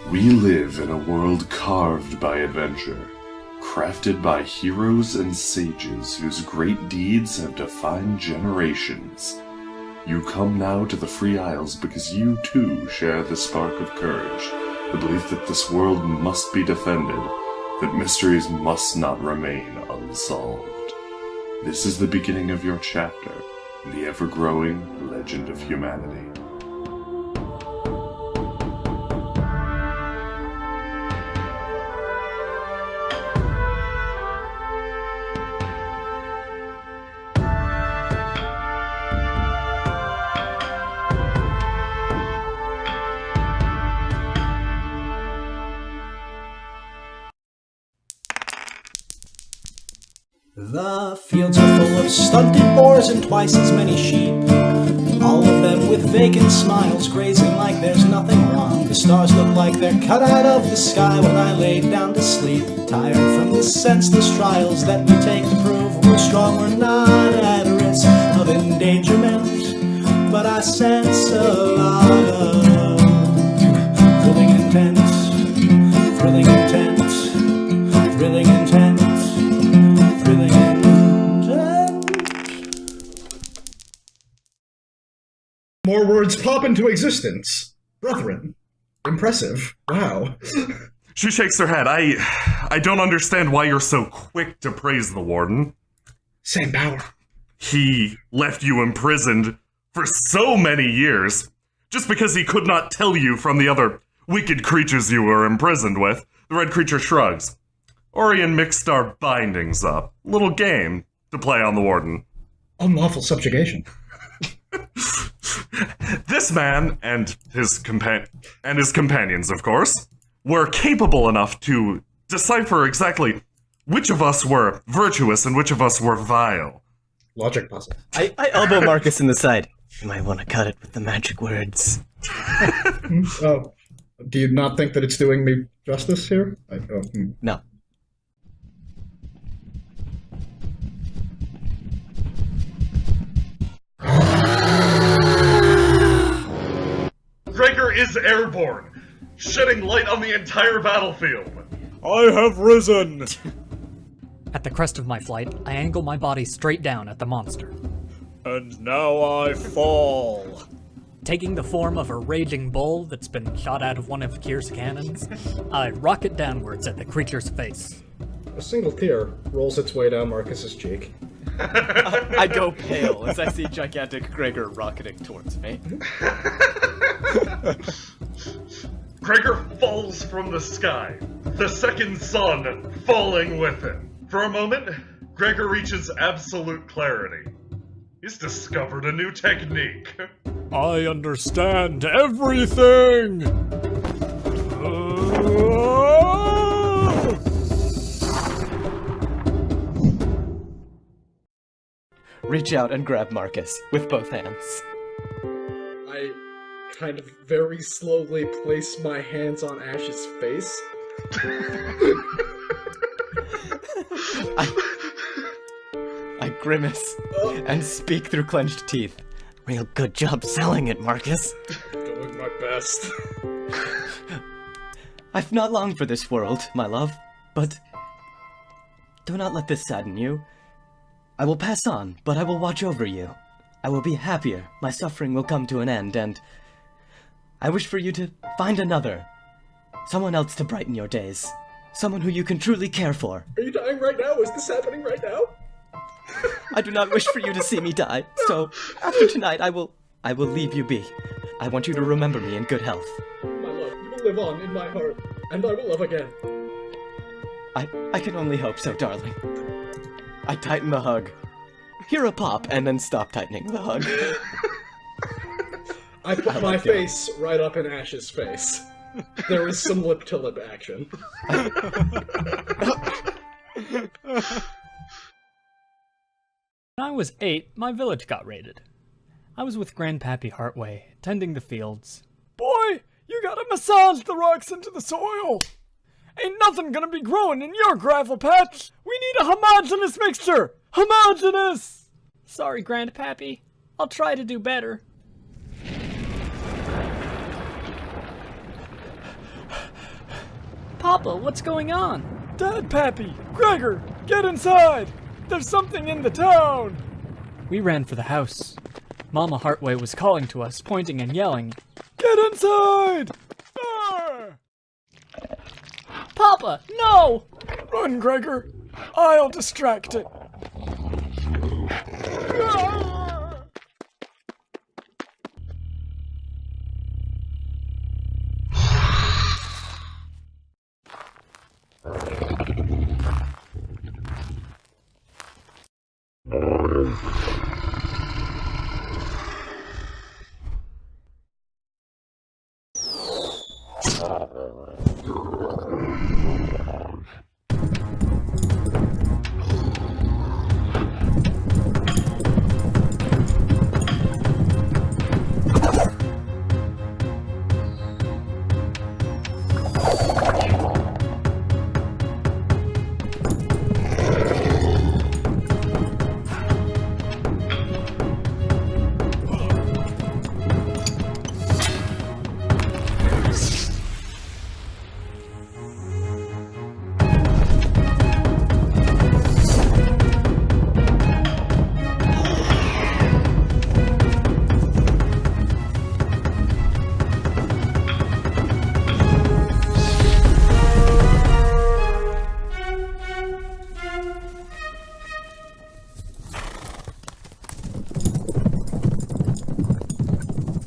We live in a world carved by adventure, crafted by heroes and sages whose great deeds have defined generations. You come now to the Free Isles because you too share the spark of courage, the belief that this world must be defended, that mysteries must not remain unsolved. This is the beginning of your chapter in the ever-growing legend of humanity. The fields are full of stunted boars and twice as many sheep, all of them with vacant smiles, grazing like there's nothing wrong. The stars look like they're cut out of the sky when I laid down to sleep, tired from the senseless trials that we take to prove we're strong. We're not at risk of endangerment, but I sense a lot of thrilling intent, thrilling intent, thrilling intent. More words pop into existence. Brethren. Impressive. Wow. She shakes her head. I don't understand why you're so quick to praise the warden. Sam Bauer. He left you imprisoned for so many years just because he could not tell you from the other wicked creatures you were imprisoned with. The red creature shrugs. Orion mixed our bindings up. Little game to play on the warden. Unlawful subjugation. This man and his companions, of course, were capable enough to decipher exactly which of us were virtuous and which of us were vile. Logic puzzle. I elbow Marcus in the side. You might want to cut it with the magic words. Oh, do you not think that it's doing me justice here? No. Gregor is airborne, shedding light on the entire battlefield. I have risen! At the crest of my flight, I angle my body straight down at the monster. And now I fall. Taking the form of a raging bull that's been shot out of one of Kyr's cannons, I rocket downwards at the creature's face. A single tear rolls its way down Marcus's cheek. I go pale as I see gigantic Gregor rocketing towards me. Gregor falls from the sky, the second sun falling with him. For a moment, Gregor reaches absolute clarity. He's discovered a new technique. I understand everything! Reach out and grab Marcus with both hands. I kind of very slowly place my hands on Ash's face. I grimace and speak through clenched teeth. Real good job selling it, Marcus. Doing my best. I've not longed for this world, my love, but do not let this sadden you. I will pass on, but I will watch over you. I will be happier, my suffering will come to an end, and I wish for you to find another. Someone else to brighten your days. Someone who you can truly care for. Are you dying right now? Is this happening right now? I do not wish for you to see me die, so after tonight I will leave you be. I want you to remember me in good health. My love, you will live on in my heart, and I will love again. I can only hope so, darling. I tighten the hug. Hear a pop, and then stop tightening the hug. I put my face right up in Ash's face. There is some lip-to-lip action. When I was 8, my village got raided. I was with Grandpappy Hartway, tending the fields. Boy, you gotta massage the rocks into the soil! Ain't nothing gonna be growing in your gravel patch! We need a homogeneous mixture! Homogeneous! Sorry, Grandpappy. I'll try to do better. Papa, what's going on? Dad, Pappy, Gregor, get inside! There's something in the town! We ran for the house. Mama Hartway was calling to us, pointing and yelling. Get inside! Ah! Papa, no! Run, Gregor. I'll distract it. Ah!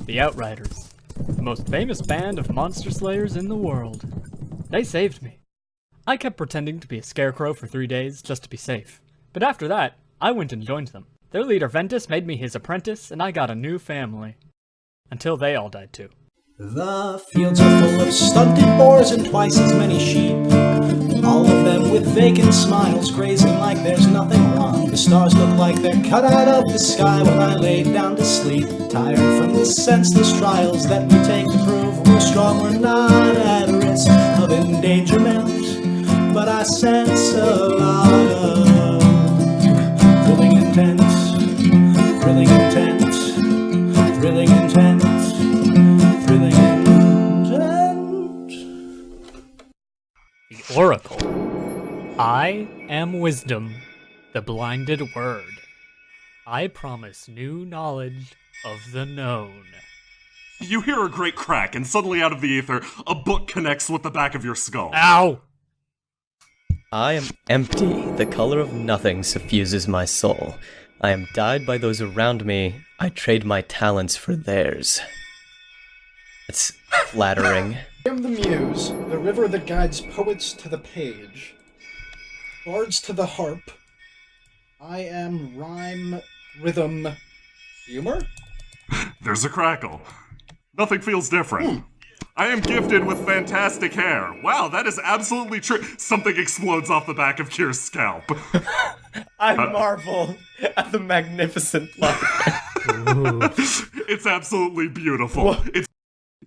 The Outriders, the most famous band of monster slayers in the world. They saved me. I kept pretending to be a scarecrow for 3 days just to be safe. But after that, I went and joined them. Their leader Ventus made me his apprentice, and I got a new family. Until they all died too. The fields are full of stunted boars and twice as many sheep. All of them with vacant smiles, grazing like there's nothing wrong. The stars look like they're cut out of the sky when I laid down to sleep. Tired from the senseless trials that we take to prove we're strong. We're not at risk of endangerment, but I sense a lot of thrilling intent, thrilling intent, thrilling intent, thrilling intent. The Oracle. I am wisdom, the blinded word. I promise new knowledge of the known. You hear a great crack, and suddenly out of the ether, a book connects with the back of your skull. Ow! I am empty. The color of nothing suffuses my soul. I am dyed by those around me. I trade my talents for theirs. It's flattering. I am the muse, the river that guides poets to the page, bards to the harp. I am rhyme, rhythm, humor? There's a crackle. Nothing feels different. I am gifted with fantastic hair. Wow, that is absolutely true. Something explodes off the back of Kier's scalp. I marvel at the magnificent light. It's absolutely beautiful.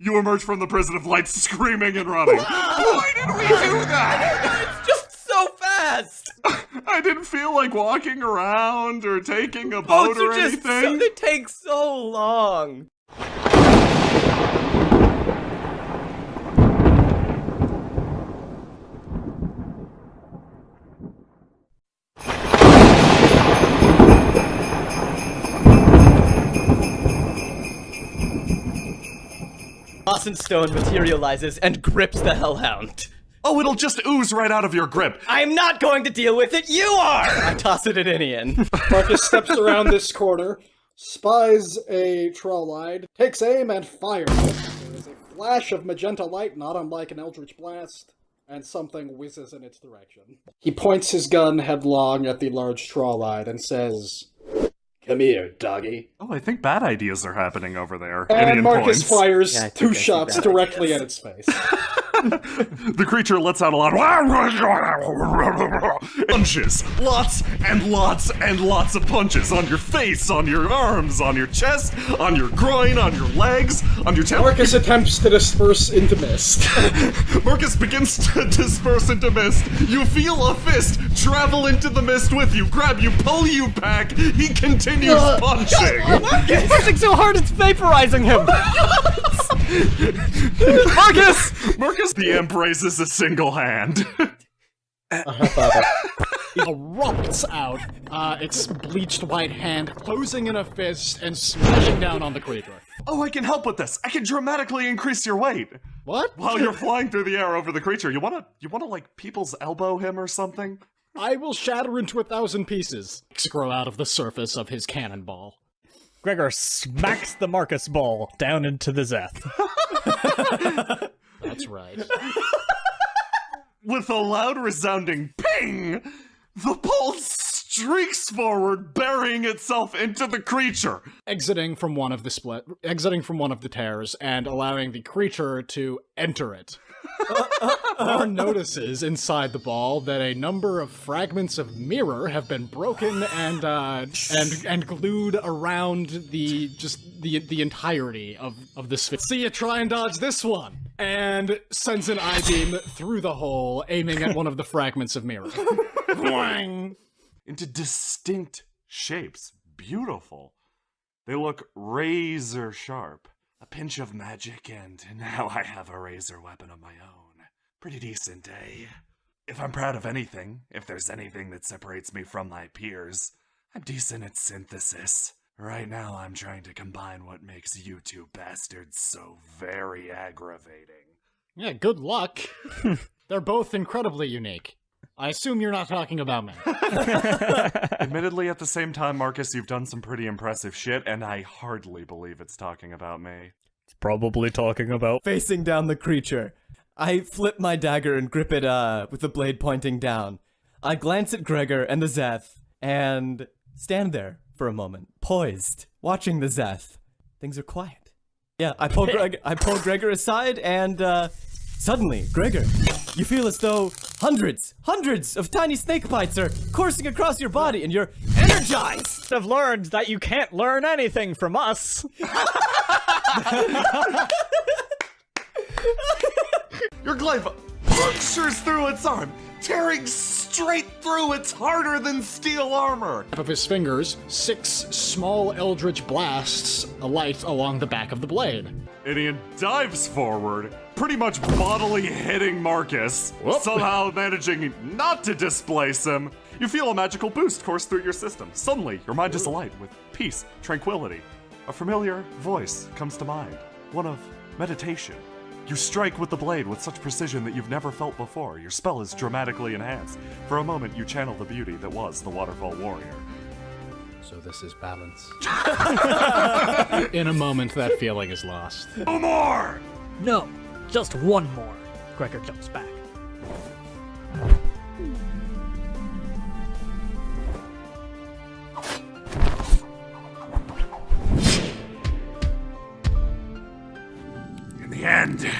You emerge from the prison of light screaming and running. Why did we do that? It's just so fast! I didn't feel like walking around or taking a boat or anything. It takes so long. Dawson Stone materializes and grips the Hellhound. Oh, it'll just ooze right out of your grip. I'm not going to deal with it, you are! I toss it at Inian. Marcus steps around this corner, spies a Trollide, takes aim and fires. There is a flash of magenta light, not unlike an Eldritch Blast, and something whizzes in its direction. He points his gun headlong at the large Trollide and says, "Come here, doggy." Oh, I think bad ideas are happening over there. And Inian Marcus points. fires Yeah, I think two I see shots bad directly ideas. at its face. The creature lets out a loud punches. Lots and lots and lots of punches on your face, on your arms, on your chest, on your groin, on your legs, on your tail. Marcus attempts to disperse into mist. Marcus begins to disperse into mist. You feel a fist travel into the mist with you, grab you, pull you back. He continues punching. He's pushing so hard it's vaporizing him! Marcus Marcus, the imp raises a single hand. Erupts out, its bleached white hand closing in a fist and smashing down on the creature. Oh, I can help with this. I can dramatically increase your weight. What? While you're flying through the air over the creature, you wanna like people's elbow him or something? I will shatter into 1,000 pieces. Grow out of the surface of his cannonball. Gregor smacks the Marcus ball down into the Zeth. That's right. With a loud resounding ping, the ball streaks forward, burying itself into the creature. Exiting from one of the tears and allowing the creature to enter it. Thor notices inside the ball that a number of fragments of mirror have been broken and glued around the entirety of the sphere. See ya try and dodge this one! And sends an I-beam through the hole, aiming at one of the fragments of mirror. Whang! Into distinct shapes. Beautiful. They look razor sharp. A pinch of magic, and now I have a razor weapon of my own. Pretty decent, eh? If I'm proud of anything, if there's anything that separates me from my peers, I'm decent at synthesis. Right now, I'm trying to combine what makes you two bastards so very aggravating. Yeah, good luck. They're both incredibly unique. I assume you're not talking about me. Admittedly, at the same time, Marcus, you've done some pretty impressive shit, and I hardly believe it's talking about me. It's probably talking about... Facing down the creature, I flip my dagger and grip it with the blade pointing down. I glance at Gregor and the Zeth, and stand there for a moment, poised, watching the Zeth. Things are quiet. Yeah, I pull Gregor aside, and suddenly, Gregor, you feel as though hundreds of tiny snake bites are coursing across your body, and you're energized! I've learned that you can't learn anything from us. Your glaive punctures through its arm, tearing straight through its harder than steel armor. Of his fingers, 6 small eldritch blasts alight along the back of the blade. Idiot dives forward, pretty much bodily hitting Marcus, somehow managing not to displace him. You feel a magical boost course through your system. Suddenly, your mind is alight with peace, tranquility. A familiar voice comes to mind, one of meditation. You strike with the blade with such precision that you've never felt before. Your spell is dramatically enhanced. For a moment, you channel the beauty that was the Waterfall Warrior. So this is balance. In a moment, that feeling is lost. No more! No, just one more. Gregor jumps back. In the end,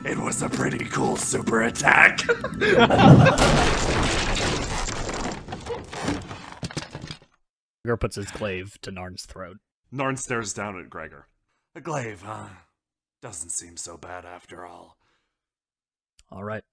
it was a pretty cool super attack. Gregor puts his glaive to Narn's throat. Narn stares down at Gregor. A glaive, huh? Doesn't seem so bad after all. All right.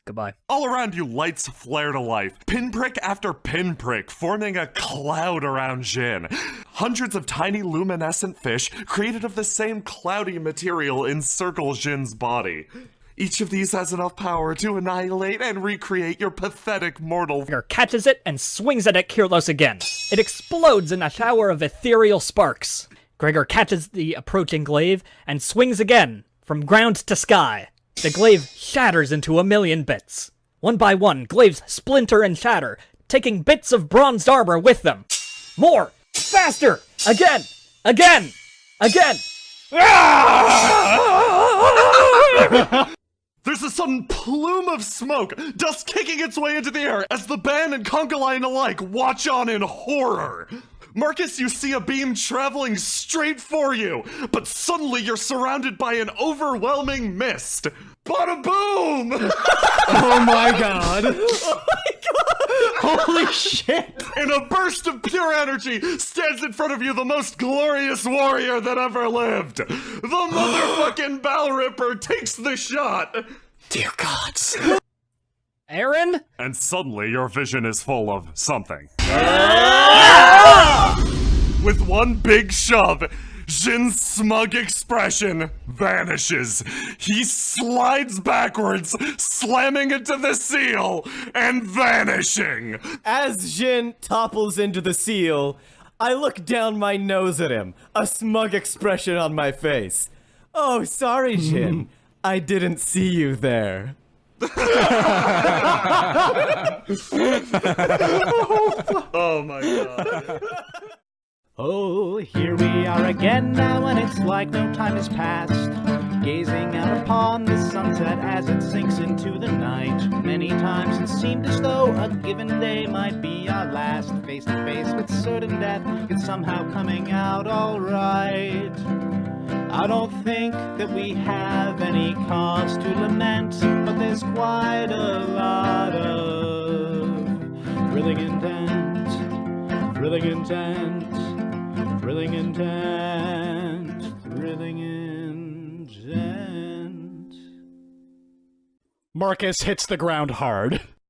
Goodbye. All around you, lights flare to life, pinprick after pinprick, forming a cloud around Jin. Hundreds of tiny luminescent fish, created of the same cloudy material, encircle Jin's body. Each of these has enough power to annihilate and recreate your pathetic mortal. Gregor catches it and swings it at Kirlos again. It explodes in a shower of ethereal sparks. Gregor catches the approaching glaive and swings again, from ground to sky. The glaive shatters into 1,000,000 bits. One by one, glaives splinter and shatter, taking bits of bronzed armor with them. More! Faster! Again! Again! Again! There's a sudden plume of smoke, dust kicking its way into the air as the band and conga line alike watch on in horror. Marcus, you see a beam traveling straight for you, but suddenly you're surrounded by an overwhelming mist. Bada boom! Oh my god. Oh my god. Holy shit. In a burst of pure energy, stands in front of you the most glorious warrior that ever lived. The motherfucking Balripper takes the shot. Dear gods. Aaron? And suddenly your vision is full of something. With one big shove, Jin's smug expression vanishes. He slides backwards, slamming into the seal and vanishing. As Jin topples into the seal, I look down my nose at him, a smug expression on my face. Oh, sorry, Jin. I didn't see you there. Oh my god. Oh, here we are again now, and it's like no time has passed. Gazing out upon the sunset as it sinks into the night. Many times it seemed as though a given day might be our last. Face to face with certain death, it's somehow coming out alright. I don't think that we have any cause to lament, but there's quite a lot of thrilling intent, thrilling intent, thrilling intent, thrilling intent. Marcus hits the ground hard.